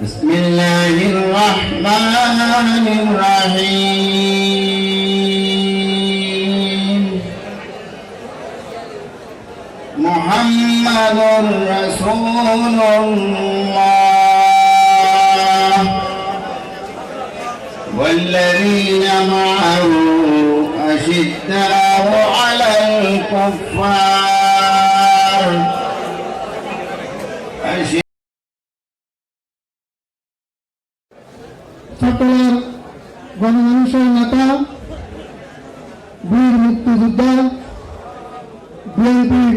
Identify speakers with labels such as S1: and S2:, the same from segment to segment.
S1: بسم الله الرحمن الرحيم محمد رسول الله والذين معه أشداء على الكفار
S2: ছাত্রলীগ গণমানুষের নেতা বীর মুক্তিযোদ্ধা বিএনপির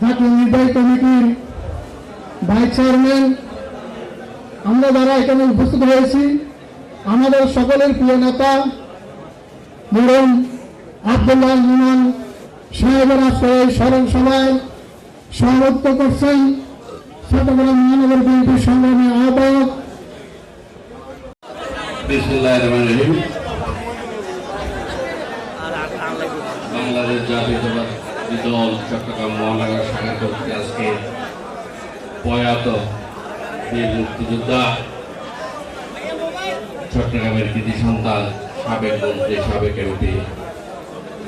S2: জাতীয় নির্বাহী কমিটির ভাইস চেয়ারম্যান, আমরা যারা এখানে উপস্থিত হয়েছি আমাদের সকলের প্রিয় নেতা মরহুম আব্দুল্লাহ ইমাম সাহেবের আজকের স্মরণ সভায় সভাপতিত্ব করছেন চট্টগ্রাম মহানগর বিএনপির সংগ্রামী আহ্বায়ক
S3: বাংলাদেশ জাতীয়তাবাদী দল চট্টগ্রাম মহানগর শাখা কর্তৃক আজকে প্রয়াত বীর মুক্তিযোদ্ধা চট্টগ্রামের কৃতি সন্তান সাবেক মন্ত্রী সাবেক এমপি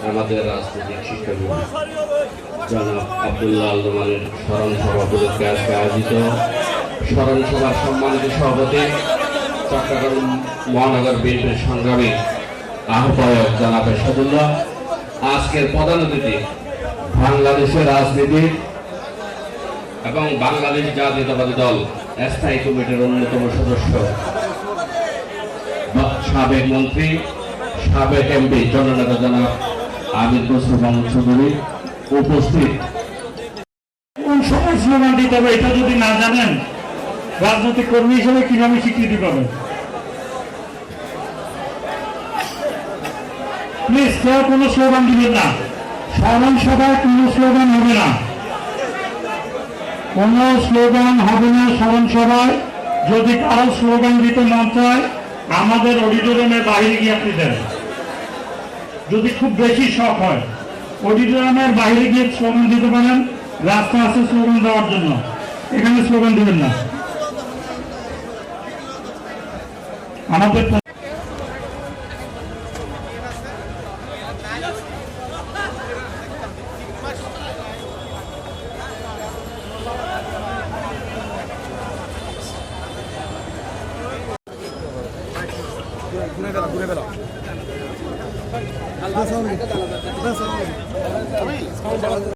S3: আমাদের রাজনৈতিক শিক্ষাবিদ জনাব আব্দুল্লাহ আল নোমানের স্মরণ সভা উপলক্ষে আজকে আয়োজিত স্মরণ সভার সম্মানিত সভাপতি চট্টগ্রাম মহানগর বিএনপির সংগ্রামী আহ্বায়ক জনাব এরশাদুল্লাহ, আজকের প্রধান অতিথি বাংলাদেশের রাজনীতি এবং বাংলাদেশ জাতীয়তাবাদী দল স্থায়ী কমিটির অন্যতম সদস্য সাবেক মন্ত্রী সাবেক এমপি জননেতা জনাব আবির খসরু মাহমুদ চৌধুরী উপস্থিত।
S4: কোন সময় স্লোগান দিতে হবে এটা যদি না জানেন রাজনৈতিক কর্মী হিসেবে কিভাবে স্বীকৃতি পাবেন? প্লিজ কেউ কোনো স্লোগান দিবেন না, স্মরণ সভায় কোনো স্লোগান হবে না, কোনো স্লোগান হবে না স্মরণ সভায়। যদি কারো স্লোগান দিতে মন চায় আমাদের অডিটোরিয়ামের বাইরে গিয়ে আপনি দেন, যদি খুব বেশি শখ হয় অডিটোরিয়ামের বাইরে গিয়ে স্লোগান দিতে পারেন, রাস্তা আছে স্লোগান দেওয়ার জন্য, এখানে স্লোগান দিবেন না। আমাদের
S5: ঘুরে গেল